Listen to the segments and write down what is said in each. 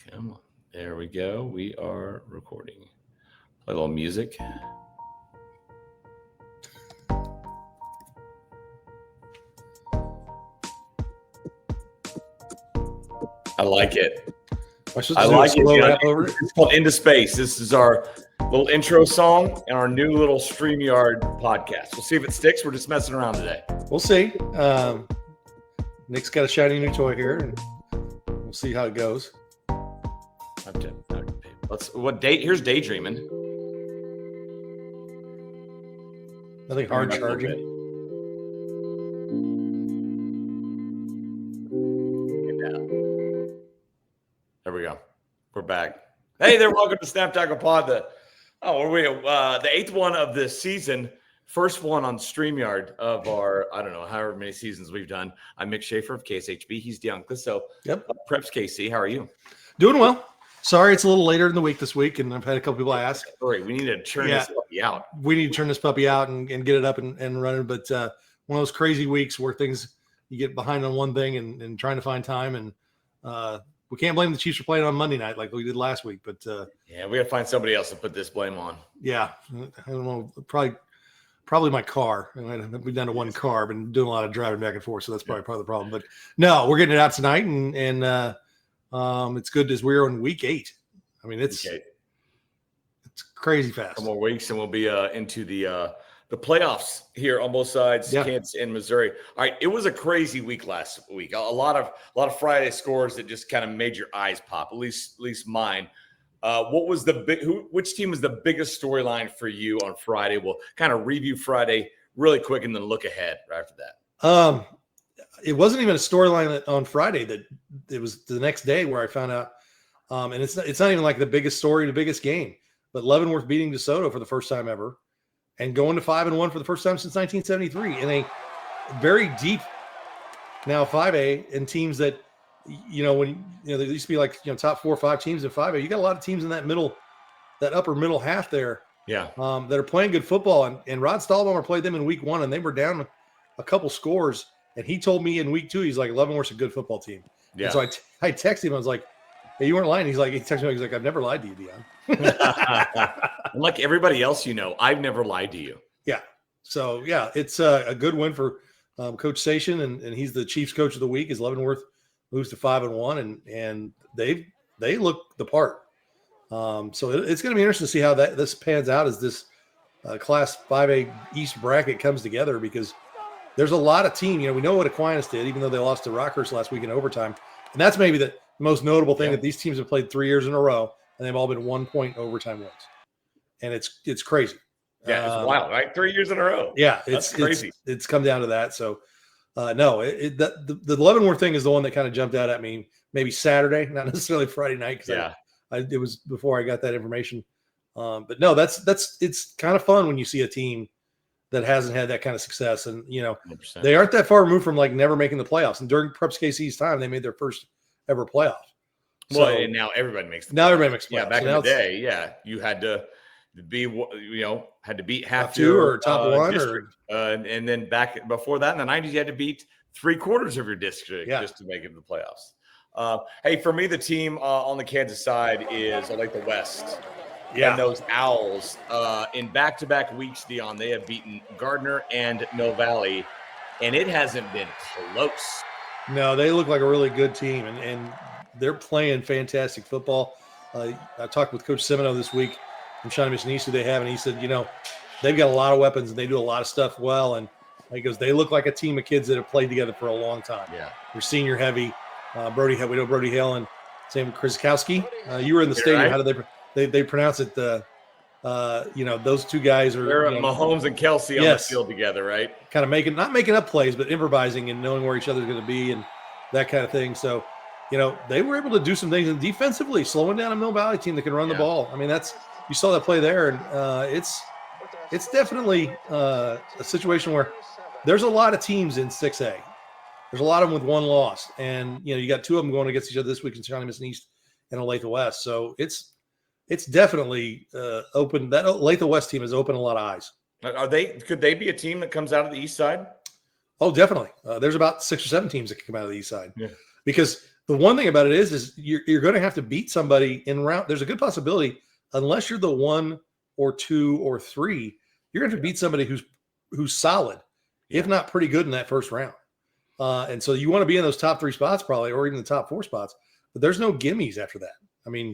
Come on. There we go. We are recording. Play a little music. I like it. I like it. Rap over it? It's called Into Space. This is our little intro song and our new little StreamYard podcast. We'll see if it sticks. We're just messing around today. We'll see. Nick's got a shiny new toy here, and we'll see how it goes. What date? Here's daydreaming. Nothing hard charging. There we go. We're back. Hey there, welcome to Snap Tackle Pod. The eighth one of the season, first one on StreamYard of our, I don't know, however many seasons we've done. I'm Mick Shaffer of KSHB. He's Dion, Clisso. Yep. Preps KC. How are you? Doing well. Sorry, it's a little later in the week this week, and I've had a couple people ask. Sorry, we need to turn this puppy out. We need to turn this puppy out and get it up and running. But one of those crazy weeks where you get behind on one thing and trying to find time. And we can't blame the Chiefs for playing on Monday night like we did last week. But we got to find somebody else to put this blame on. Yeah, I don't know. Probably my car. I've been down to one car. I've been doing a lot of driving back and forth, so that's probably part of the problem. But no, we're getting it out tonight, and it's good as we're on week 8. I mean, it's crazy fast. A couple more weeks, and we'll be into the playoffs here on both sides, Kansas and Missouri. All right, it was a crazy week last week. A lot of Friday scores that just kind of made your eyes pop. At least mine. What was which team was the biggest storyline for you on Friday? We'll kind of review Friday really quick and then look ahead right after that. It wasn't even a storyline on Friday. That it was the next day where I found out, and it's not even like the biggest story, the biggest game, but Leavenworth beating DeSoto for the first time ever, and going to 5-1 for the first time since 1973 in a very deep now 5A and teams that there used to be like top 4 or 5 teams in 5A. You got a lot of teams in that upper middle half there, that are playing good football. And Rod Stahlbaumer played them in week 1, and they were down a couple scores. And he told me in week 2, he's like, Leavenworth's a good football team. Yeah. And so I texted him. I was like, hey, you weren't lying. He texted me. He's like, I've never lied to you, Dion. Like everybody else, I've never lied to you. Yeah. So, it's a good win for Coach Sation, and he's the Chiefs coach of the week as Leavenworth moves to 5-1, and they look the part. So it's going to be interesting to see how this pans out as this Class 5A East bracket comes together, because there's a lot of teams. We know what Aquinas did, even though they lost to Rockhurst last week in overtime. And that's maybe the most notable thing, that these teams have played 3 years in a row, and they've all been 1-point overtime wins. And it's crazy. Yeah, it's wild, right? 3 years in a row. Yeah, it's crazy. It's come down to that. So, the Leavenworth thing is the one that kind of jumped out at me. Maybe Saturday, not necessarily Friday night, because it was before I got that information. But no, it's kind of fun when you see a team that hasn't had that kind of success. And, 100%. They aren't that far removed from never making the playoffs. And during Preps KC's time, they made their first ever playoff. Well, and now everybody makes the playoffs. Now everybody makes playoffs. Yeah, back in the day, you had to had to beat half or top one district. And then back before that in the 90s, you had to beat 3/4 of your district just to make it to the playoffs. Hey, for me, the team on the Kansas side is I like the West. Yeah, and those Owls in back-to-back weeks, Dion, they have beaten Gardner and Mill Valley, and it hasn't been close. No, they look like a really good team, and they're playing fantastic football. I talked with Coach Semino this week from Shawnee Mission East, who they have, and he said, they've got a lot of weapons, and they do a lot of stuff well. And he goes, they look like a team of kids that have played together for a long time. Yeah, they're senior heavy. We know Brody Hill and same with Krzyzkowski. You were in the stadium. Right. How did they pronounce it? Those two guys are Mahomes and Kelsey on the field together, right? Kind of not making up plays, but improvising and knowing where each other's going to be and that kind of thing. So, they were able to do some things and defensively slowing down a Mill Valley team that can run the ball. I mean, you saw that play there, and it's definitely a situation where there's a lot of teams in 6A. There's a lot of them with one loss, and you got 2 of them going against each other this week in Shawnee Mission East and Olathe West. So it's definitely open. That Olathe West team has opened a lot of eyes. Could they be a team that comes out of the east side? Oh, definitely. There's about 6 or 7 teams that can come out of the east side, because the one thing about it is you're going to have to beat somebody in round. There's a good possibility, unless you're the 1 or 2 or 3, you're going to beat somebody who's solid, if not pretty good in that first round. And so you want to be in those top 3 spots probably, or even the top 4 spots. But there's no gimmies after that. I mean,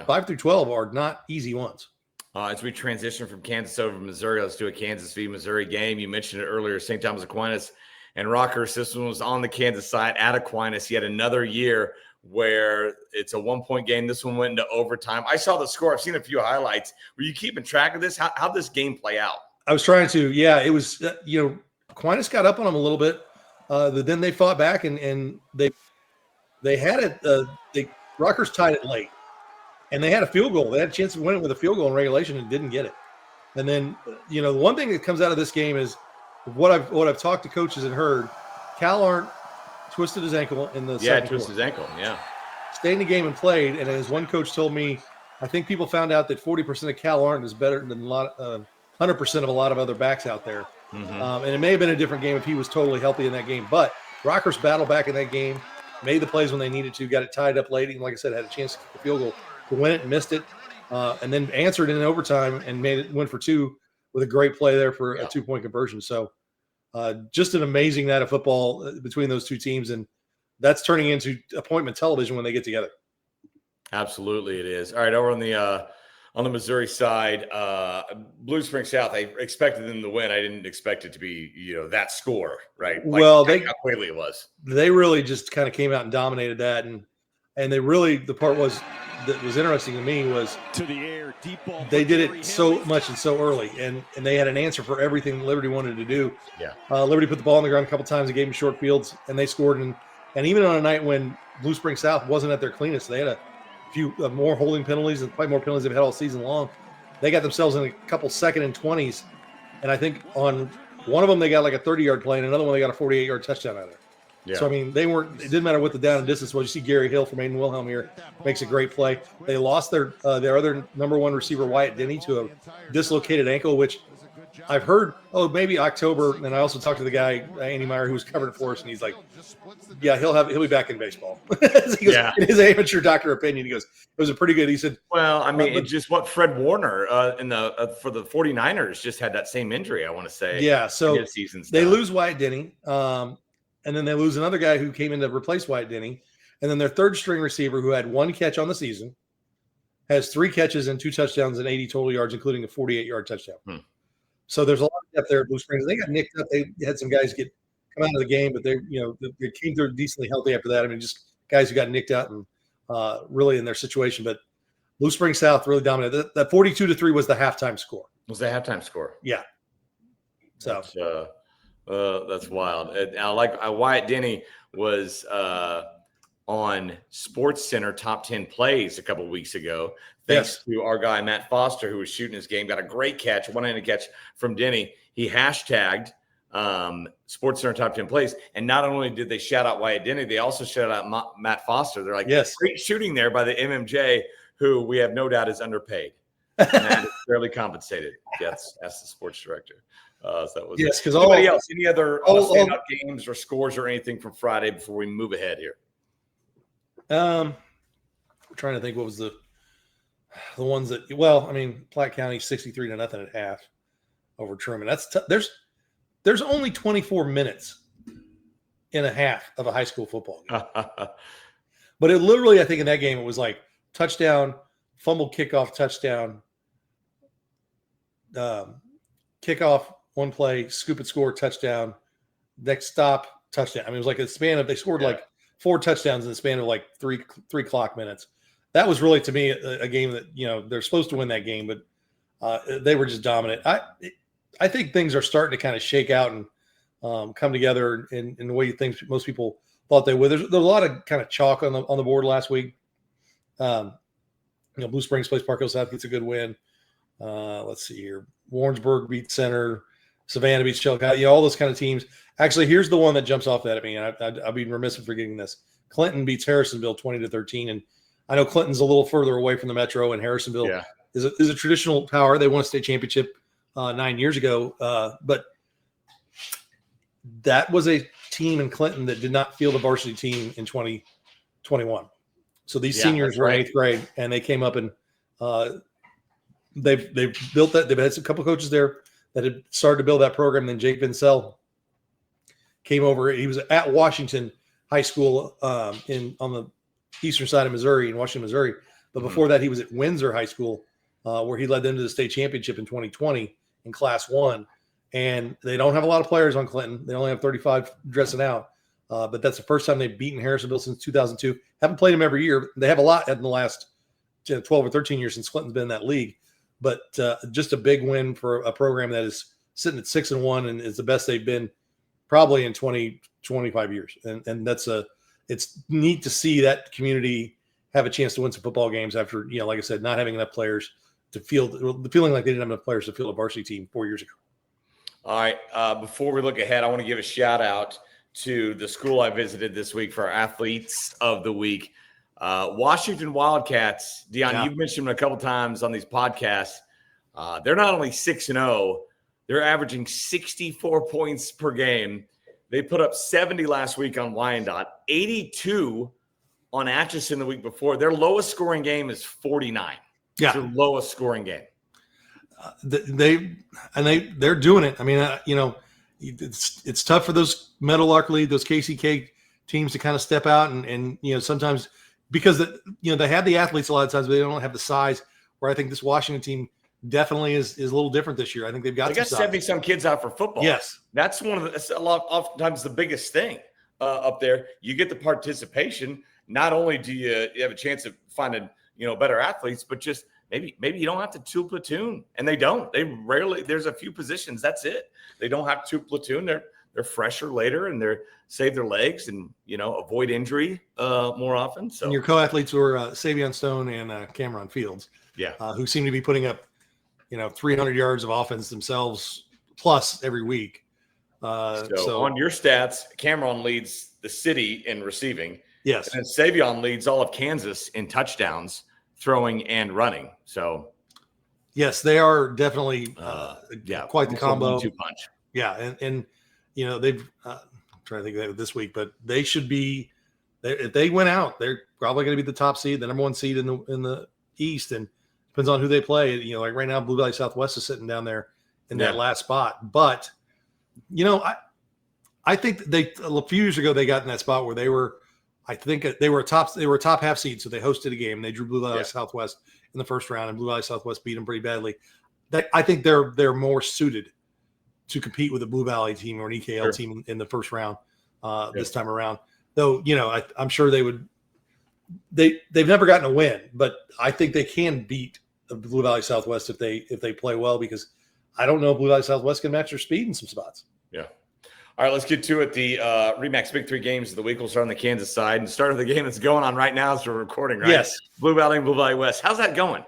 5 through 12 are not easy ones. As we transition from Kansas over to Missouri, let's do a Kansas v. Missouri game. You mentioned it earlier, St. Thomas Aquinas and Rocker System was on the Kansas side at Aquinas yet another year where it's a 1-point game. This one went into overtime. I saw the score. I've seen a few highlights. Were you keeping track of this? How'd this game play out? I was trying to. Yeah, it was, Aquinas got up on them a little bit. Then they fought back and they had it. Rutgers tied it late, and they had a field goal. They had a chance to win it with a field goal in regulation and didn't get it. And then, the one thing that comes out of this game is what I've talked to coaches and heard. Cal Arndt twisted his ankle in the second twisted his quarter. ankle. Yeah, stayed in the game and played. And as one coach told me, I think people found out that 40% of Cal Arndt is better than 100% of a lot of other backs out there. Mm-hmm. And it may have been a different game if he was totally healthy in that game. But Rockers battled back in that game, made the plays when they needed to, got it tied up late. And like I said, had a chance to kick the field goal to win it and missed it. And then answered in overtime and made it win for 2 with a great play there for a 2-point conversion. So just an amazing night of football between those two teams. And that's turning into appointment television when they get together. Absolutely, it is. All right, over on the Missouri side, Blue Spring South, I expected them to win. I didn't expect it to be, that score, right? Well, how quickly it was. They really just kind of came out and dominated that. And they really, the part that was interesting to me was to the air, deep ball. They did it so much and so early, and they had an answer for everything Liberty wanted to do. Yeah. Liberty put the ball on the ground a couple times and gave them short fields, and they scored. And even on a night when Blue Spring South wasn't at their cleanest, they had a few more holding penalties and probably more penalties they've had all season long. They got themselves in a couple 2nd and 20s, and I think on one of them they got like a 30-yard play, and another one they got a 48-yard touchdown out of it. Yeah. So, I mean, it didn't matter what the down and distance was. You see Gary Hill from Aiden Wilhelm here makes a great play. They lost their other number 1 receiver, Wyatt Denny, to a dislocated ankle, which I've heard, maybe October. And I also talked to the guy, Andy Meyer, who was covering it for us, and he's like, yeah, he'll be back in baseball. He goes, in his amateur doctor opinion, he goes, it was a pretty good. He said, well, I mean, it's just what Fred Warner for the 49ers just had that same injury, I want to say. Yeah, so they lose Wyatt Denny. And then they lose another guy who came in to replace Wyatt Denny. And then their 3rd string receiver, who had 1 catch on the season, has 3 catches and 2 touchdowns and 80 total yards, including a 48-yard touchdown. So there's a lot of depth there at Blue Springs. They got nicked up. They had some guys come out of the game, but they came through decently healthy after that. I mean, just guys who got nicked out and really in their situation. But Blue Springs South really dominated. That 42-3 was the halftime score. Was the halftime score? Yeah. So. That's wild. Wyatt Denny was on Sports Center top 10 plays a couple of weeks ago. Thanks to our guy, Matt Foster, who was shooting his game, got a great catch, one-handed catch from Denny. He hashtagged Sports Center top 10 plays. And not only did they shout out Wyatt Denny, they also shout out Matt Foster. They're like, great shooting there by the MMJ, who we have no doubt is underpaid. And that is fairly compensated. Yes, that's the sports director. So that was because anybody else? Any other standout games or scores or anything from Friday before we move ahead here? I'm trying to think what was the ones that. Well, I mean, Platte County 63-0 at half over Truman. That's there's only 24 minutes in a half of a high school football game. But it literally, I think in that game, it was like touchdown, fumble, kickoff, touchdown, kickoff. 1 play, scoop and score, touchdown, next stop, touchdown. I mean, it was like a span of, they scored like 4 touchdowns in the span of like three clock minutes. That was really, to me, a game that, they're supposed to win that game, but they were just dominant. I think things are starting to kind of shake out and come together in the way you think most people thought they would. There's a lot of kind of chalk on the board last week. Blue Springs plays Park Hill South, gets a good win. Let's see here. Warrensburg beats Center. Savannah beats Chillicothe, all those kind of teams. Actually, here's the one that jumps off that at me, and I'll be remiss in forgetting this. Clinton beats Harrisonville 20-13, and I know Clinton's a little further away from the metro, and Harrisonville is a traditional power. They won a state championship 9 years ago, but that was a team in Clinton that did not field a varsity team in 2021. So these seniors were in 8th grade, and they came up and they've built that. They've had a couple coaches there that had started to build that program. Then Jake Vincel came over. He was at Washington High School on the eastern side of Missouri, in Washington, Missouri. But before that, he was at Windsor High School, where he led them to the state championship in 2020 in Class 1. And they don't have a lot of players on Clinton. They only have 35 dressing out. But that's the first time they've beaten Harrisonville since 2002. Haven't played them every year. They have a lot in the last 12 or 13 years since Clinton's been in that league. But just a big win for a program that is sitting at 6-1 and is the best they've been probably in 20, 25 years. And it's neat to see that community have a chance to win some football games after, like I said, not having enough players to field, the feeling like they didn't have enough players to field a varsity team 4 years ago. All right. Before we look ahead, I want to give a shout out to the school I visited this week for our athletes of the week. Washington Wildcats. Dion, you've mentioned them a couple times on these podcasts. They're not only 6-0, they're averaging 64 points per game. They put up 70 last week on Wyandotte, 82 on Atchison the week before. Their lowest scoring game is 49. Yeah. It's their lowest scoring game. They're doing it. I mean, it's tough for those Meadowlark League, those KCK teams to kind of step out and sometimes because they have the athletes a lot of times, but they don't have the size. Where I think this Washington team definitely is a little different this year. I think they got 70-some kids out for football. Yes, that's oftentimes the biggest thing up there. You get the participation. Not only do you have a chance of finding better athletes, but just maybe you don't have to two platoon, and they don't. They rarely. There's a few positions. That's it. They don't have two platoon. They're fresher later, and they're save their legs and avoid injury more often. So and your co-athletes were Savion Stone and Cameron Fields, who seem to be putting up 300 yards of offense themselves plus every week. So on your stats, Cameron leads the city in receiving. Yes, and Savion leads all of Kansas in touchdowns, throwing and running. So yes, they are definitely quite the combo. 1-2 punch. Yeah, and they've I'm trying to think of that this week, but they should be. If they went out, they're probably going to be the top seed, the number 1 seed in the East, and depends on who they play. Like right now, Blue Valley Southwest is sitting down there in that last spot. But I think a few years ago they got in that spot where they were. I think they were a top half seed, so they hosted a game. They drew Blue Valley Southwest in the first round, and Blue Valley Southwest beat them pretty badly. I think they're more suited to compete with a Blue Valley team or an EKL team in the first round this time around. Though I'm sure they would. They've never gotten a win, but I think they can beat the Blue Valley Southwest if they play well, because I don't know if Blue Valley Southwest can match their speed in some spots. Yeah. All right, let's get to it. The Remax Big 3 games of the week. We'll start on the Kansas side and start with the game that's going on right now as we're recording, right? Yes. Blue Valley and Blue Valley West. How's that going?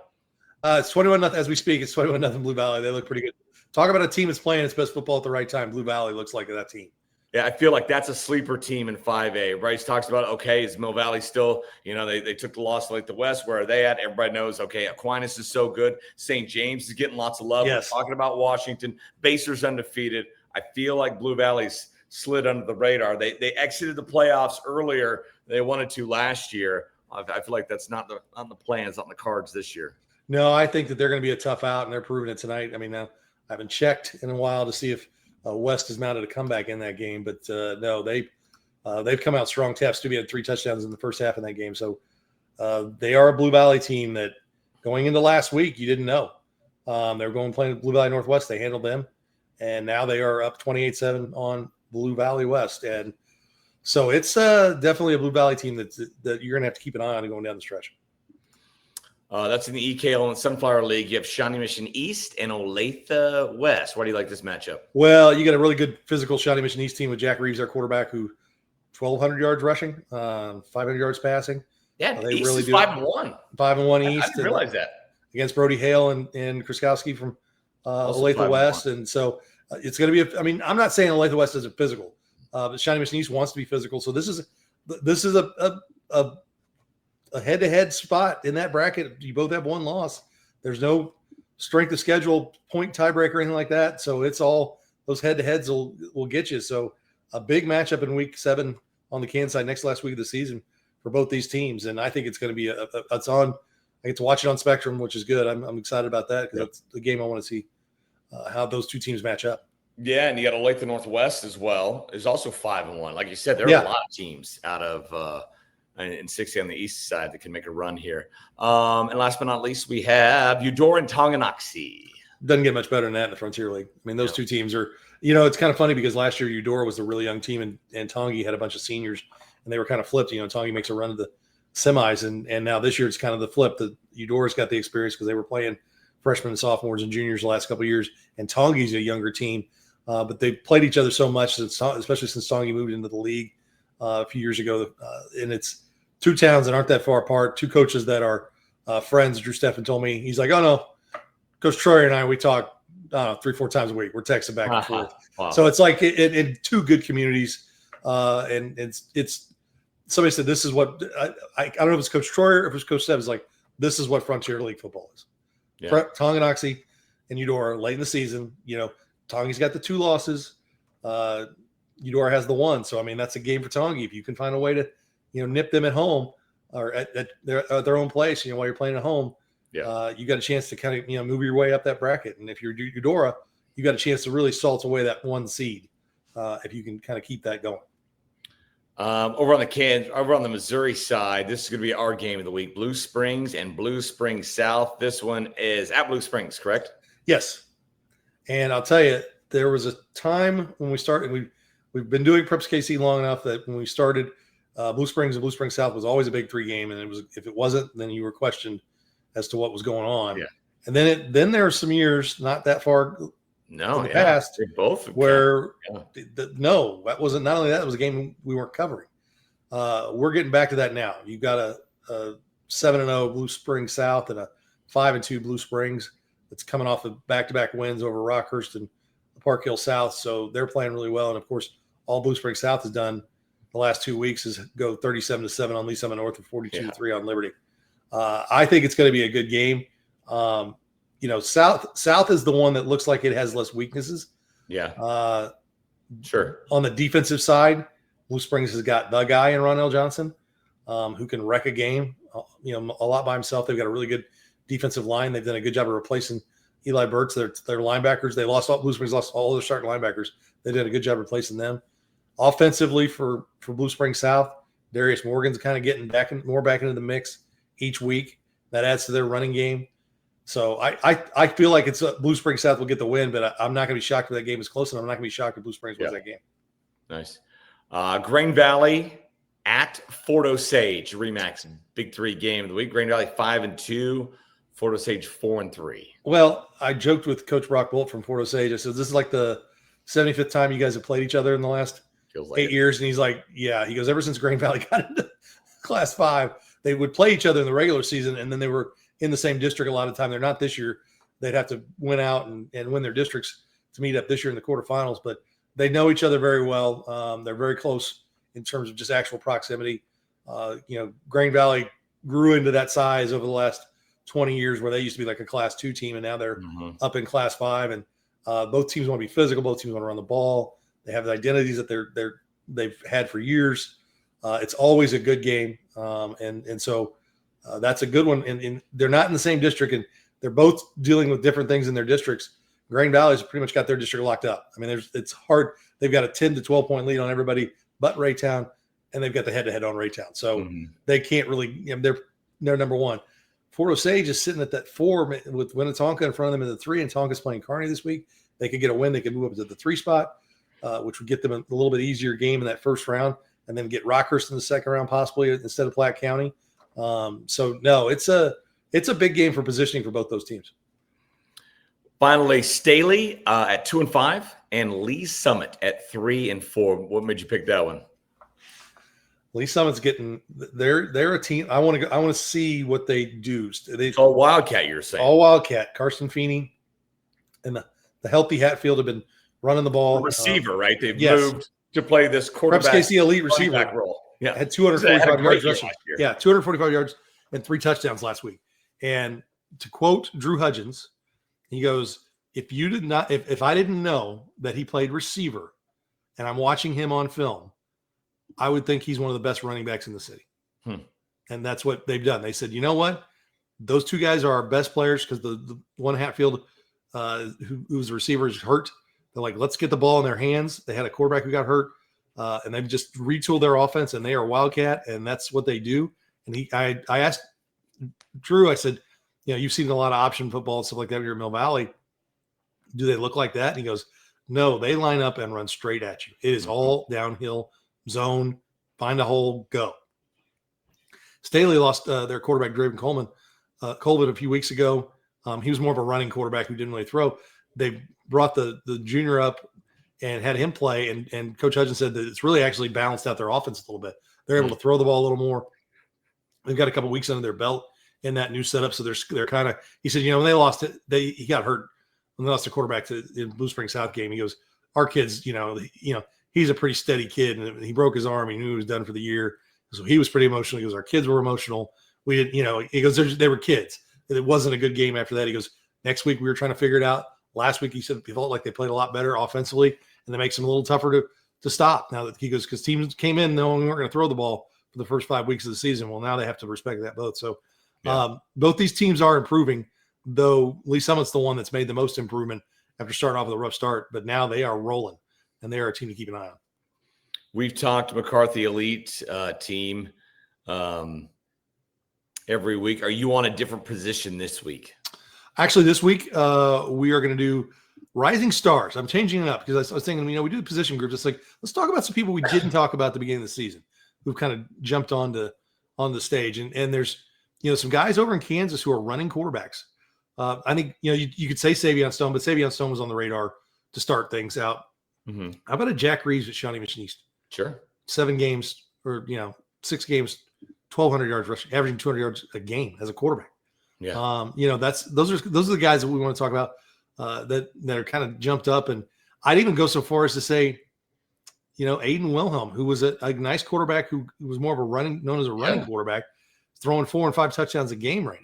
It's 21-0 as we speak. It's 21-0 Blue Valley. They look pretty good. Talk about a team that's playing its best football at the right time. Blue Valley looks like that team. Yeah, I feel like that's a sleeper team in 5A. Bryce talks about, okay, is Mill Valley still, they took the loss to Lake the West. Where are they at? Everybody knows, okay, Aquinas is so good. St. James is getting lots of love. Yes. We're talking about Washington. Baser's undefeated. I feel like Blue Valley's slid under the radar. They exited the playoffs earlier than they wanted to last year. I feel like that's not on the plans, on the cards this year. No, I think that they're going to be a tough out, and they're proving it tonight. I mean, I haven't checked in a while to see if West has mounted a comeback in that game, but no, they've come out strong. Taft Stubbe had 3 touchdowns in the first half in that game, so they are a Blue Valley team that going into last week you didn't know. They were going playing Blue Valley Northwest. They handled them, and now they are up 28-7 on Blue Valley West, and so it's definitely a Blue Valley team that you're going to have to keep an eye on going down the stretch. That's in the EKL and Sunflower League. You have Shawnee Mission East and Olathe West. Why do you like this matchup? Well, you got a really good physical Shawnee Mission East team with Jack Reeves, their quarterback, who 1,200 yards rushing, 500 yards passing. Yeah, they East really is do. 5-1. 5-1 East. I didn't realize that. Against Brody Hale and Kriskowski from Olathe West. And so it's going to be I'm not saying Olathe West isn't physical, but Shawnee Mission East wants to be physical. So this is a head-to-head spot in that bracket. You both have one loss. There's no strength of schedule, point tiebreaker, anything like that. So it's all those head-to-heads will get you. So a big matchup in week 7 on the Kansas side next last week of the season for both these teams. And I think it's going to be it's on. I get to watch it on Spectrum, which is good. I'm excited about that because that's the game I want to see how those two teams match up. Yeah, and you got to like the Northwest as well. Is also 5-1. Like you said, there are a lot of teams out of and 60 on the east side that can make a run here. And last but not least, we have Eudora and Tonganoxie. Doesn't get much better than that in the Frontier League. I mean, those two teams are, it's kind of funny because last year Eudora was a really young team and Tongi had a bunch of seniors and they were kind of flipped. Tongi makes a run to the semis and now this year it's kind of the flip. The Eudora's got the experience because they were playing freshmen and sophomores and juniors the last couple of years, and Tongi's a younger team. But they've played each other so much, especially since Tongi moved into the league a few years ago. And it's two towns that aren't that far apart, two coaches that are friends. Drew Steffen told me, he's like, oh, no, Coach Troyer and I, we talk 3-4 times a week. We're texting back and forth. Wow. So it's like in two good communities. And it's somebody said, this is what I don't know if it's Coach Troyer or if it's Coach Steffen. It's like, this is what Frontier League football is. Yeah. Tonganoxie and Eudora late in the season, Tongi's got the 2 losses. Eudora has the 1. So, I mean, that's a game for Tongi. If you can find a way to, nip them at home or at their own place, while you're playing at home, you got a chance to kind of, move your way up that bracket. And if you're Eudora, you got a chance to really salt away that 1 seed if you can kind of keep that going. Over on the Missouri side, this is going to be our game of the week. Blue Springs and Blue Springs South. This one is at Blue Springs, correct? Yes. And I'll tell you, there was a time when we started, we've been doing Preps KC long enough that when we started, Blue Springs and Blue Springs South was always a big 3 game. And if it wasn't, then you were questioned as to what was going on. Yeah. And then there were some years not that far in the past they both where that wasn't, not only that, it was a game we weren't covering. We're getting back to that now. You've got a 7-0 Blue Springs South and a 5-2 Blue Springs that's coming off of back-to-back wins over Rockhurst and Park Hill South. So they're playing really well. And of course, all Blue Springs South has done the last 2 weeks is go 37-7 on Lee Summit North and 42-3 on Liberty. I think it's going to be a good game. South is the one that looks like it has less weaknesses. Yeah. Sure. On the defensive side, Blue Springs has got the guy in Ronell Johnson who can wreck a game, a lot by himself. They've got a really good defensive line. They've done a good job of replacing Eli Burtz. Their linebackers. Blue Springs lost all their starting linebackers. They did a good job replacing them. Offensively for Blue Springs South, Darius Morgan's kind of getting more back into the mix each week. That adds to their running game. So I feel like it's Blue Springs South will get the win, but I'm not going to be shocked if that game is close, and I'm not going to be shocked if Blue Springs wins that game. Nice. Grain Valley at Fort Osage, Remax Big 3 game of the week. Grain Valley 5-2, Fort Osage 4-3. Well, I joked with Coach Brock Bolt from Fort Osage. I said, this is like the 75th time you guys have played each other in the last 8 years. And he's like, yeah. He goes, ever since Grain Valley got into Class 5, they would play each other in the regular season, and then they were in the same district a lot of the time. They're not this year. They'd have to win out and win their districts to meet up this year in the quarterfinals, but they know each other very well. They're very close in terms of just actual proximity. Grain Valley grew into that size over the last 20 years where they used to be like a Class 2 team, and now they're up in Class 5. And both teams want to be physical. Both teams want to run the ball. They have the identities that they've had for years. It's always a good game, and so that's a good one. And they're not in the same district, and they're both dealing with different things in their districts. Grain Valley's pretty much got their district locked up. I mean, it's hard. They've got a 10 to 12 point lead on everybody but Raytown, and they've got the head-to-head on Raytown. So they can't really. They're number 1. Fort Osage is sitting at that 4 with Winnetonka in front of them in the 3, and Tonka's playing Kearney this week. They could get a win. They could move up to the 3 spot, which would get them a little bit easier game in that first round, and then get Rockhurst in the second round possibly instead of Platte County. So no, it's a big game for positioning for both those teams. Finally, Staley at 2-5 and Lee Summit at 3-4. What made you pick that one? Lee Summit's getting they're a team. I want to see what they do. It's all Wildcat, you're saying? All Wildcat. Carson Feeney and the healthy Hatfield have been running the ball. The receiver, right? They've moved to play this quarterback Preps KC elite receiver role. Yeah, had 245 yards rushing. Yeah, 245 yards and 3 touchdowns last week. And to quote Drew Hudgens, he goes, if I didn't know that he played receiver and I'm watching him on film, I would think he's one of the best running backs in the city. And that's what they've done. They said, you know what? Those two guys are our best players because the one Hatfield, who's the receiver, is hurt. They're like, let's get the ball in their hands. They had a quarterback who got hurt, and they've just retooled their offense, and they are Wildcat, and that's what they do. And I asked Drew, I said, you've seen a lot of option football and stuff like that here in Mill Valley. Do they look like that? And he goes, no, they line up and run straight at you. It is all downhill, zone, find a hole, go. Staley lost their quarterback, Draven Colvin, a few weeks ago. He was more of a running quarterback who didn't really throw. They brought the junior up and had him play, and Coach Hudgens said that it's really actually balanced out their offense a little bit. They're able to throw the ball a little more. They've got a couple weeks under their belt in that new setup, so they're kind of. He said, when they lost it, he got hurt when they lost the quarterback to the Blue Spring South game. He goes, our kids, he's a pretty steady kid, and he broke his arm. He knew he was done for the year, so he was pretty emotional. He goes, our kids were emotional. We didn't, he goes, they were kids. It wasn't a good game after that. He goes, next week we were trying to figure it out. Last week he said he felt like they played a lot better offensively, and that makes them a little tougher to stop. Now that he goes, because teams came in knowing we weren't going to throw the ball for the first 5 weeks of the season. Well, now they have to respect that both. So both these teams are improving, though Lee Summit's the one that's made the most improvement after starting off with a rough start, but now they are rolling, and they are a team to keep an eye on. We've talked McCarthy Elite team every week. Are you on a different position this week? Actually, this week we are going to do Rising Stars. I'm changing it up because I was thinking, we do the position groups. It's like, let's talk about some people we didn't talk about at the beginning of the season who've kind of jumped on the stage. And there's, some guys over in Kansas who are running quarterbacks. I think, you could say Savion Stone, but Savion Stone was on the radar to start things out. Mm-hmm. How about a Jack Reeves at Shawnee Mission East? Sure. 7 games or, 6 games, 1,200 yards rushing, averaging 200 yards a game as a quarterback. Yeah. Those are the guys that we want to talk about that are kind of jumped up. And I'd even go so far as to say, Aiden Wilhelm, who was a nice quarterback who was more of a running quarterback, throwing 4 and 5 touchdowns a game right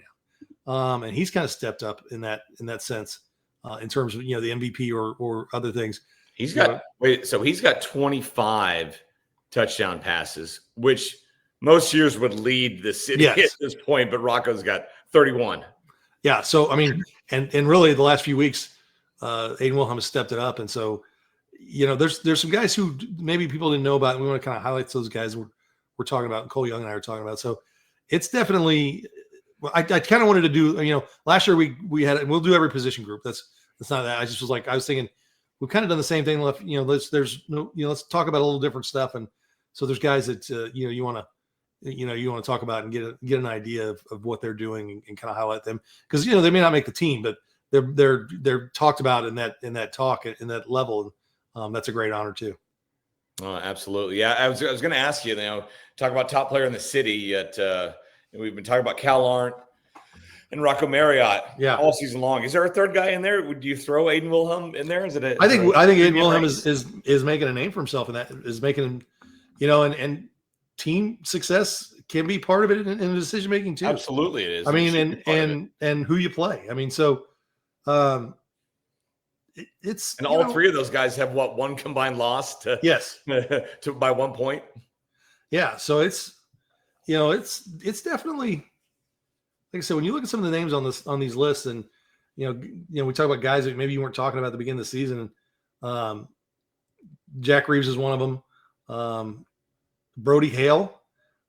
now. And he's kind of stepped up in that sense in terms of, the MVP or other things. He's got 25 touchdown passes, which most years would lead the city at this point, but Rocco's got 31. Yeah. So, and really the last few weeks, Aiden Wilhelm has stepped it up. And so, there's some guys who maybe people didn't know about, and we want to kind of highlight those guys we're talking about, and Cole Young and I are talking about. So it's definitely, I kind of wanted to do, last year we had, and we'll do every position group. That's not that. I just was like, I was thinking we've kind of done the same thing. Let's talk about a little different stuff. And so there's guys that, you want to talk about and get an idea of what they're doing and kind of highlight them, because they may not make the team, but they're talked about in that talk in that level. That's a great honor too. Oh, absolutely. Yeah, I was going to ask you. Talk about top player in the city. We've been talking about Cal Arndt and Rocco Marriott all season long. Is there a third guy in there? Would you throw Aiden Wilhelm in there? I think Aiden Wilhelm is making a name for himself, and that is making him, and team success can be part of it in the decision making too. Absolutely, it is. And who you play. It's all 3 of those guys have one combined loss to by 1 point. Yeah, so it's definitely, like I said, when you look at some of the names on these lists, and we talk about guys that maybe you weren't talking about at the beginning of the season. Jack Reeves is one of them. Brody Hale,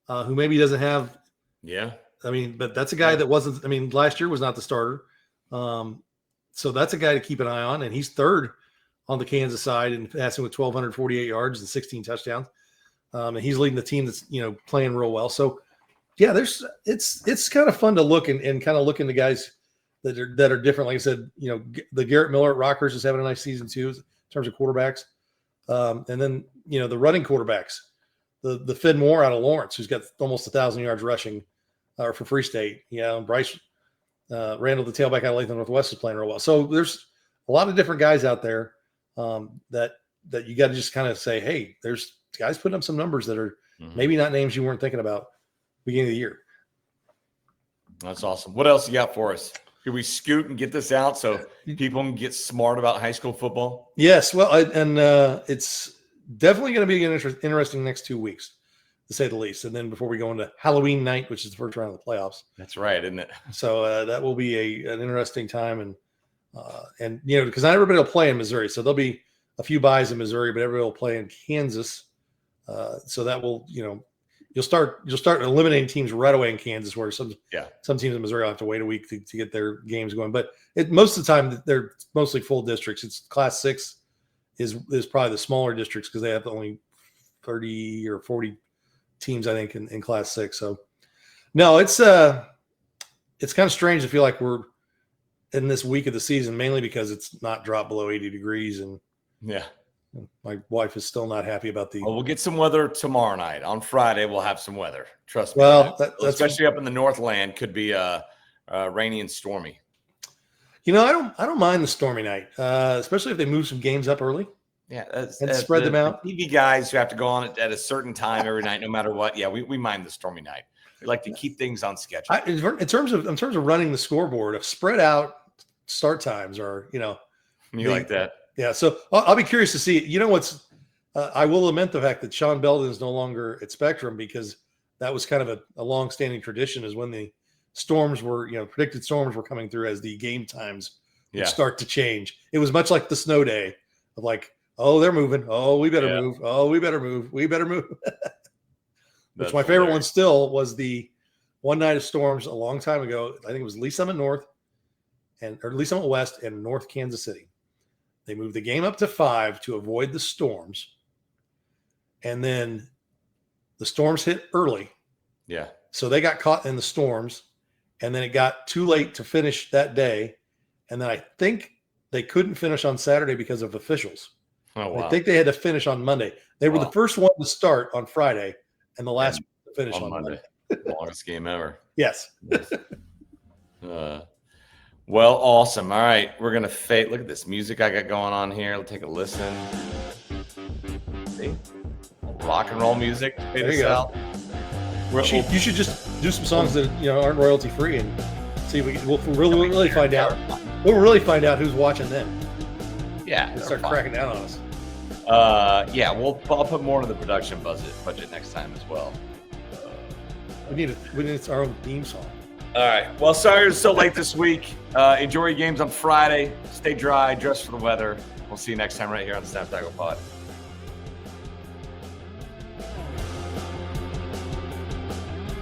who maybe doesn't have. Yeah. But that's a guy that wasn't. Last year was not the starter. So that's a guy to keep an eye on, and he's 3rd on the Kansas side and passing with 1,248 yards and 16 touchdowns. And he's leading the team that's playing real well. So yeah, it's kind of fun to look and kind of look into guys that are different. Like I said, the Garrett Miller at Rockers is having a nice season too in terms of quarterbacks. And then the running quarterbacks, the Finn Moore out of Lawrence, who's got almost 1,000 yards rushing for Free State. Bryce Randall, the tailback out of Latham Northwest, is playing real well. So there's a lot of different guys out there that you got to just kind of say, hey, there's guys putting up some numbers that are maybe not names you weren't thinking about beginning of the year. That's awesome. What else you got for us? Could we scoot and get this out so people can get smart about high school football? Yes. Well, it's definitely going to be an interesting next 2 weeks, to say the least. And then before we go into Halloween night, which is the first round of the playoffs. That's right, isn't it? So that will be an interesting time. And because not everybody will play in Missouri. So there'll be a few buys in Missouri, but everybody will play in Kansas. So that will, you'll start eliminating teams right away in Kansas, where some teams in Missouri will have to wait a week to get their games going. But most of the time they're mostly full districts. It's Class 6 is probably the smaller districts because they have only 30 or 40 teams, I think, in Class 6. So no, it's kind of strange to feel like we're in this week of the season, mainly because it's not dropped below 80 degrees. And my wife is still not happy about the. Well, we'll get some weather tomorrow night. On Friday, we'll have some weather. Trust me. Well, especially up in the Northland, could be rainy and stormy. I don't mind the stormy night, especially if they move some games up early. Yeah, and spread them out. The TV guys who have to go on at a certain time every night, no matter what. Yeah, we mind the stormy night. We like to keep things on schedule. In terms of running the scoreboard, of spread out start times are you like that. Yeah, so I'll be curious to see. I will lament the fact that Sean Belden is no longer at Spectrum, because that was kind of a long-standing tradition, is when the storms were, predicted storms were coming through as the game times would start to change. It was much like the snow day of like, oh, they're moving. Oh, we better move. Oh, we better move. We better move. Which my favorite one still was the one night of storms a long time ago. I think it was Lee Summit North or Lee Summit West and North Kansas City. They moved the game up to 5 to avoid the storms. And then the storms hit early. Yeah. So they got caught in the storms. And then it got too late to finish that day. And then I think they couldn't finish on Saturday because of officials. Oh, wow. I think they had to finish on Monday. They were the first one to start on Friday and the last one to finish on Monday. Longest game ever. Yes. Well, awesome. All right. We're going to fade. Look at this music I got going on here. Let's take a listen. See? Rock and roll music. There you go. You should just do some songs that aren't royalty free and see if we'll really find out. We'll really find out who's watching them. Yeah. And start cracking down on us. I'll put more into the production budget next time as well. We need our own theme song. All right. Well, sorry it's so late this week. Enjoy your games on Friday. Stay dry. Dress for the weather. We'll see you next time right here on the Snap Tackle Pod.